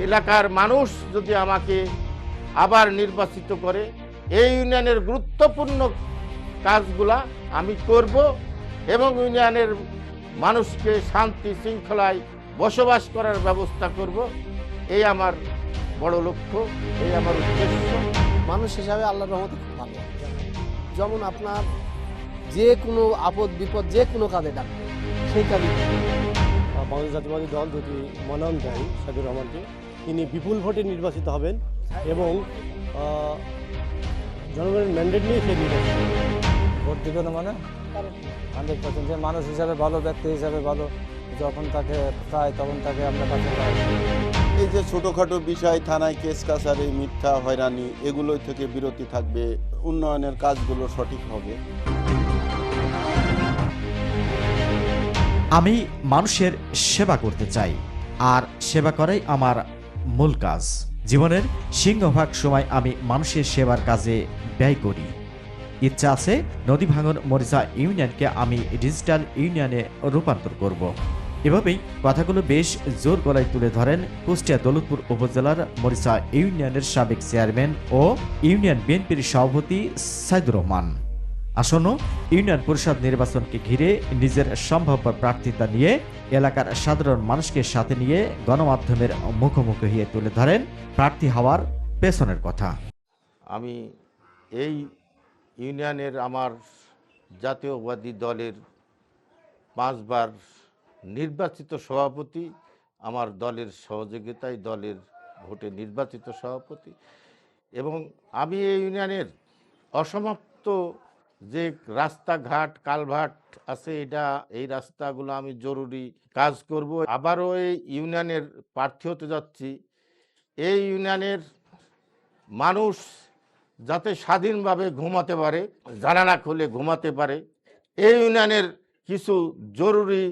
এলাকার মানুষ যদি আমাকে আবার নির্বাচিত করে এই ইউনিয়নের গুরুত্বপূর্ণ কাজগুলা আমি করব এবং ইউনিয়নের মানুষকে শান্তি শৃঙ্খলায় বসবাস করার ব্যবস্থা করব। এই আমার বড় লক্ষ্য, এই আমার উদ্দেশ্য। মানুষ হিসাবে আল্লাহর রহমতে খুব ভালো, যেমন আপনার যে কোনো আপদ বিপদ যে কোনো কাজে ডাকবে সেই কাজে। বাংলাদেশ জাতীয়তাবাদী দল যদি মনোনয়ন দেয় সাইদুর রহমানকে, তিনি বিপুল ভোটে নির্বাচিত হবেন এবং জনগণের ম্যান্ডেট নিয়ে সে নির্বাচিত হবেন। ভোট দিবে না মানে 100%, যে মানুষ হিসাবে ভালো, ব্যক্তি হিসাবে ভালো, যখন তাকে চাই তখন তাকে আমরা কাছে পাই। এই যে ছোটোখাটো বিষয়, থানায় কেস কাছারি, মিথ্যা হয়রানি, এগুলো থেকে বিরতি থাকবে, উন্নয়নের কাজগুলো সঠিক হবে। আমি মানুষের সেবা করতে চাই, আর সেবা করাই আমার মূল কাজ। জীবনের সিংহভাগ সময় আমি মানুষের সেবার কাজে ব্যয় করি। ইচ্ছা আছে নদী ভাঙন মরিচা ইউনিয়নকে আমি ডিজিটাল ইউনিয়নে রূপান্তর করব। এভাবেই কথাগুলো বেশ জোর গলায় তুলে ধরেন কুষ্টিয়া দৌলতপুর উপজেলার মরিচা ইউনিয়নের সাবেক চেয়ারম্যান ও ইউনিয়ন বিএনপির সভাপতি সাইদুর রহমান। আসন্ন ইউনিয়ন পরিষদ নির্বাচনকে ঘিরে নিজের সম্ভাব্য প্রার্থিতা নিয়ে এলাকার সাধারণ মানুষকে সাথে নিয়ে গণমাধ্যমের মুখোমুখি হয়ে তুলে ধরেন প্রার্থী হওয়ার পেছনের কথা। আমি এই ইউনিয়নের আমার জাতীয়বাদী দলের 5 বার নির্বাচিত সভাপতি, আমার দলের সহযোগিতায় দলের ভোটে নির্বাচিত সভাপতি, এবং আমি এই ইউনিয়নের অসমাপ্ত যে রাস্তাঘাট কালভার্ট আছে এই রাস্তাগুলো আমি জরুরি কাজ করব। আবারও এই ইউনিয়নের প্রার্থী হতে যাচ্ছি। এই ইউনিয়নের মানুষ যাতে স্বাধীনভাবে ঘুমাতে পারে, জানালা খুলে ঘুমাতে পারে, এই ইউনিয়নের কিছু জরুরি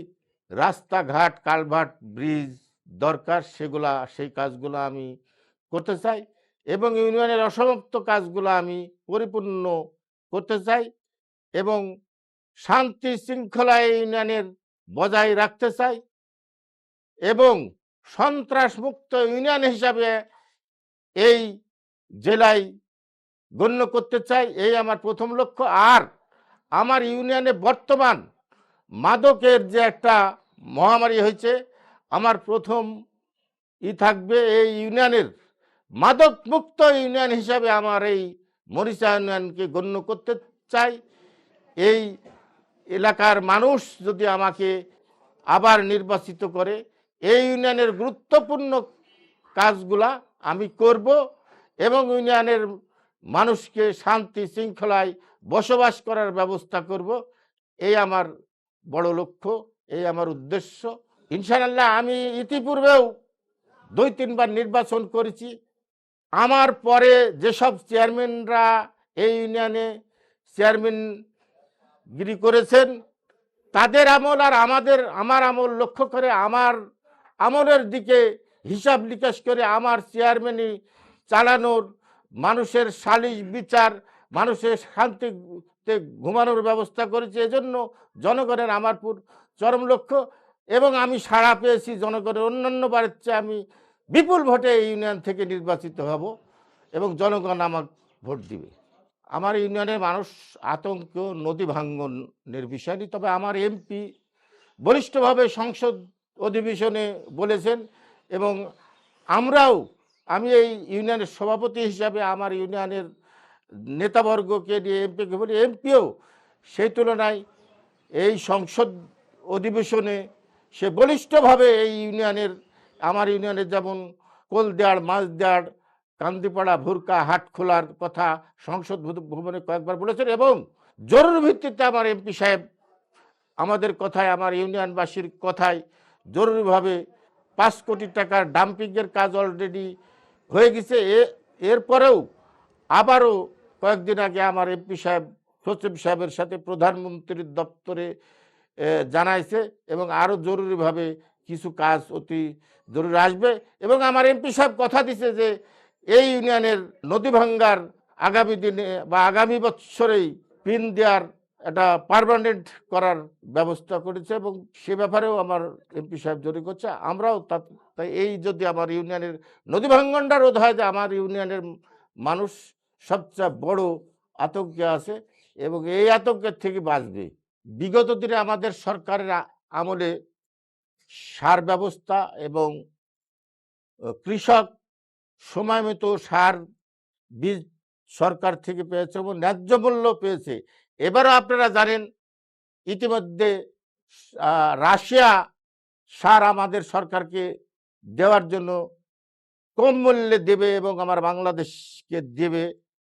রাস্তাঘাট কালভার্ট ব্রিজ দরকার, সেই কাজগুলো আমি করতে চাই এবং ইউনিয়নের অসমাপ্ত কাজগুলো আমি পরিপূর্ণ করতে চাই এবং শান্তি শৃঙ্খলা ইউনিয়নের বজায় রাখতে চাই এবং সন্ত্রাসমুক্ত ইউনিয়ন হিসাবে এই জেলায় গণ্য করতে চাই। এই আমার প্রথম লক্ষ্য। আর আমার ইউনিয়নে বর্তমান মাদকের যে একটা মহামারী হয়েছে, আমার প্রথম থাকবে এই ইউনিয়নের মাদক মুক্ত ইউনিয়ন হিসাবে আমার এই মরিচা ইউনিয়নকে গণ্য করতে চাই। এই এলাকার মানুষ যদি আমাকে আবার নির্বাচিত করে এই ইউনিয়নের গুরুত্বপূর্ণ কাজগুলা আমি করব এবং ইউনিয়নের মানুষকে শান্তি শৃঙ্খলায় বসবাস করার ব্যবস্থা করব। এই আমার বড় লক্ষ্য, এই আমার উদ্দেশ্য। ইনশাআল্লাহ আমি ইতিপূর্বেও 2-3 বার নির্বাচন করেছি। আমার পরে যেসব চেয়ারম্যানরা এই ইউনিয়নে চেয়ারম্যানগিরি করেছেন, তাদের আমল আর আমার আমল লক্ষ্য করে, আমার আমলের দিকে হিসাব নিকাশ করে আমার চেয়ারম্যানই চালানোর, মানুষের সালিশ বিচার, মানুষের শান্তিতে ঘুমানোর ব্যবস্থা করেছে। এজন্য জনগণের আমার চরম লক্ষ্য এবং আমি সাড়া পেয়েছি জনগণের। অন্যান্য বারের চেয়ে আমি বিপুল ভোটে এই ইউনিয়ন থেকে নির্বাচিত হব এবং জনগণ আমার ভোট দিবে। আমার ইউনিয়নের মানুষ আতঙ্ক নদী ভাঙ্গনের বিষয় নিয়ে, তবে আমার এমপি বলিষ্ঠভাবে সংসদ অধিবেশনে বলেছেন এবং আমি এই ইউনিয়নের সভাপতি হিসাবে আমার ইউনিয়নের নেতাবর্গকে নিয়ে এমপিকে বলি, এমপিও সেই তুলনায় এই সংসদ অধিবেশনে সে বলিষ্ঠভাবে এই আমার ইউনিয়নের যেমন কোলদেয়াড়, মাঝদেয়াড়, কান্দিপাড়া, ভুরকা, হাট খোলার কথা সংসদ ভবনে কয়েকবার বলেছেন এবং জরুরি ভিত্তিতে আমার এমপি সাহেব আমাদের কথায়, আমার ইউনিয়নবাসীর কথায় জরুরিভাবে 5 কোটি টাকার ডাম্পিংয়ের কাজ অলরেডি হয়ে গেছে। এরপরেও আবারও কয়েকদিন আগে আমার এমপি সাহেব সচিব সাহেবের সাথে প্রধানমন্ত্রীর দপ্তরে জানাইছে এবং আরও জরুরিভাবে কিছু কাজ অতি জরুরি আসবে এবং আমার এমপি সাহেব কথা দিছে যে এই ইউনিয়নের নদী ভাঙ্গার আগামী দিনে বা আগামী বছরেই পিন দেওয়ার এটা পার্মানেন্ট করার ব্যবস্থা করেছে এবং সে ব্যাপারেও আমার এমপি সাহেব জড়িত করছে। আমরাও তাই এই যদি আমার ইউনিয়নের নদী ভাঙ্গনটা রোধ হয়, যে আমার ইউনিয়নের মানুষ সবচেয়ে বড় আতঙ্কে আছে এবং এই আতঙ্কের থেকে বাঁচবে। বিগত দিনে আমাদের সরকারের আমলে সার ব্যবস্থা এবং কৃষক সময় মতো সার বীজ সরকার থেকে পেয়েছে এবং ন্যায্য মূল্য পেয়েছে। এবারও আপনারা জানেন ইতিমধ্যে রাশিয়া সার আমাদের সরকারকে দেওয়ার জন্য কম মূল্যে দেবে এবং আমার বাংলাদেশকে দেবে,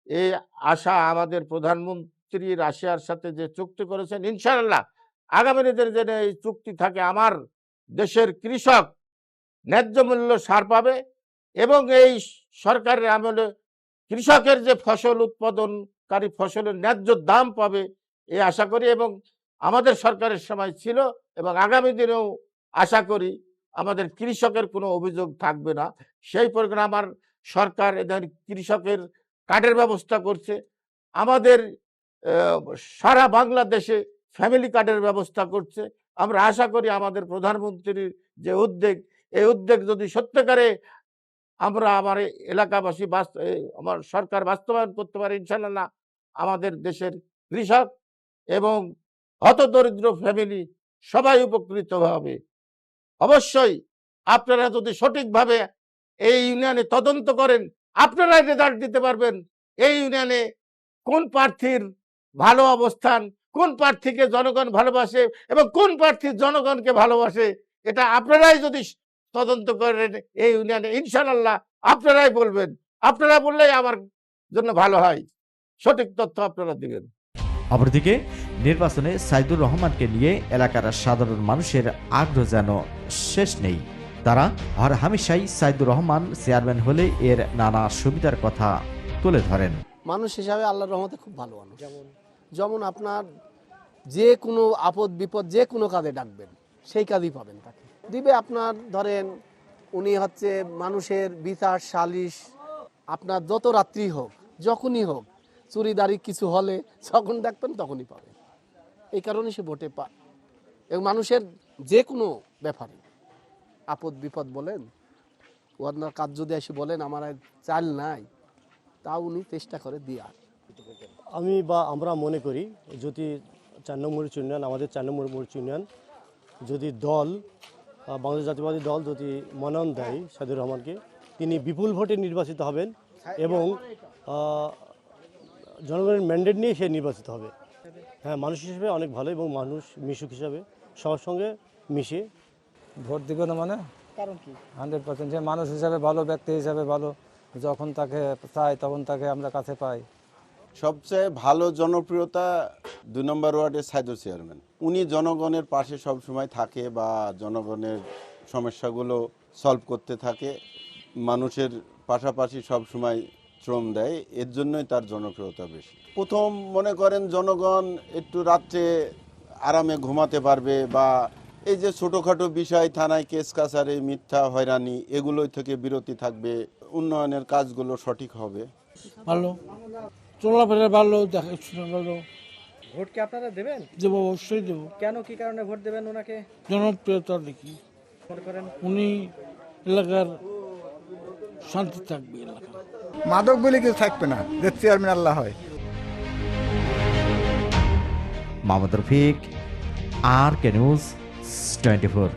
এই আশা আমাদের প্রধানমন্ত্রী রাশিয়ার সাথে যে চুক্তি করেছেন, ইনশাআল্লাহ আগামী দিনের যেন এই চুক্তি থাকে, আমার দেশের কৃষক ন্যায্য মূল্য সার পাবে এবং এই সরকারের আমলে কৃষকের যে ফসল উৎপাদনকারী ফসলের ন্যায্য দাম পাবে এই আশা করি। এবং আমাদের সরকারের সময় ছিল এবং আগামী দিনেও আশা করি আমাদের কৃষকের কোনো অভিযোগ থাকবে না। সেই প্রোগ্রাম আমার সরকার এদের কৃষকের কার্ডের ব্যবস্থা করছে, আমাদের সারা বাংলাদেশে ফ্যামিলি কার্ডের ব্যবস্থা করছে। আমরা আশা করি আমাদের প্রধানমন্ত্রীর যে উদ্যোগ, এই উদ্যোগ যদি সত্যিকারে আমরা আমার এলাকাবাসী আমার সরকার বাস্তবায়ন করতে পারে, ইনশাআল্লাহ আমাদের দেশের কৃষক এবং হতদরিদ্র ফ্যামিলি সবাই উপকৃত হবে। অবশ্যই আপনারা যদি সঠিকভাবে এই ইউনিয়নে তদন্ত করেন, আপনারাই রেজাল্ট দিতে পারবেন এই ইউনিয়নে কোন প্রার্থীর ভালো অবস্থান, কোন প্রার্থীকে জনগণ ভালোবাসে এবং কোন প্রার্থী জনগণকে ভালোবাসে। এটা আপনারাই যদি তদন্ত করেন এই ইউনিয়নে, ইনশাআল্লাহ আপনারাই বলবেন। আপনারা বললেই আমার জন্য ভালো হয়, সঠিক তথ্য আপনারা দিবেন। অপরদিকে নির্বাচনে সাইদুর রহমানকে নিয়ে এলাকার সাধারণ মানুষের আগ্রহ যেন শেষ নেই। তারা হর হামেশাই সাইদুর রহমান চেয়ারম্যান হলে এর নানা সুবিধার কথা তুলে ধরেন। মানুষ হিসাবে আল্লাহর রহমতে খুব ভালো মানুষ। যেমন আপনার যে কোনো আপদ বিপদ যে কোনো কাজে ডাকবেন সেই কাজই পাবেন, তাকে দিবে। আপনার ধরেন উনি হচ্ছে মানুষের বিচার সালিশ, আপনার যত রাত্রি হোক যখনই হোক, চুরিদারি কিছু হলে যখন ডাকবেন তখনই পাবেন। এই কারণে সে ভোটে পায় এবং মানুষের যে কোনো ব্যাপারে আপদ বিপদ বলেন, ওনার কাজ যদি এসে বলেন আমার আর চাল নাই, তা উনি চেষ্টা করে দেওয়ার। আমরা মনে করি যদি 4 নম্বর ইউনিয়ন, আমাদের 4 নম্বর ইউনিয়ন যদি দল বাংলাদেশ জাতীয়বাদী দল যদি মনোনয়ন দেয় সাইদুর রহমানকে, তিনি বিপুল ভোটে নির্বাচিত হবেন এবং জনগণের ম্যান্ডেট নিয়ে সে নির্বাচিত হবে। হ্যাঁ, মানুষ হিসেবে অনেক ভালো এবং মানুষ মিশুক হিসাবে সবার সঙ্গে মিশে। ভোট দিবে না মানে কারণ কি? 100% সে মানুষ হিসাবে ভালো, ব্যক্তি হিসাবে ভালো, যখন তাকে চাই তখন তাকে আমরা কাছে পাই। সবচেয়ে ভালো জনপ্রিয়তা 2 নম্বর ওয়ার্ডের সাইদুর চেয়ারম্যান। উনি জনগণের পাশে সব সময় থাকে বা জনগণের সমস্যাগুলো সলভ করতে থাকে, মানুষের পাশাপাশি সব সময় শ্রম দেয়, এর জন্যই তার জনপ্রিয়তা বেশি। প্রথম মনে করেন জনগণ একটু রাত্রে আরামে ঘুমাতে পারবে বা এই যে ছোটোখাটো বিষয় থানায় কেস কাছারি মিথ্যা হয়রানি এগুলোই থেকে বিরতি থাকবে, উন্নয়নের কাজগুলো সঠিক হবে। ভালো চলাফেরা, ভালো দেখাশোনা, ভালো। ভোট কি আপনারা দেবেন? দেবো, অবশ্যই দেবো। কেন, কি কারণে ভোট দেবেন ওনাকে? জনপ্রিয়তা দেখি, মনে করেন উনি এলাকার শান্তি থাকবে, এলাকা মাদক বলে কিছু থাকবে না, যে চেয়ারম্যান আল্লাহ হয়। Mohammad Rafiq, RK News 24।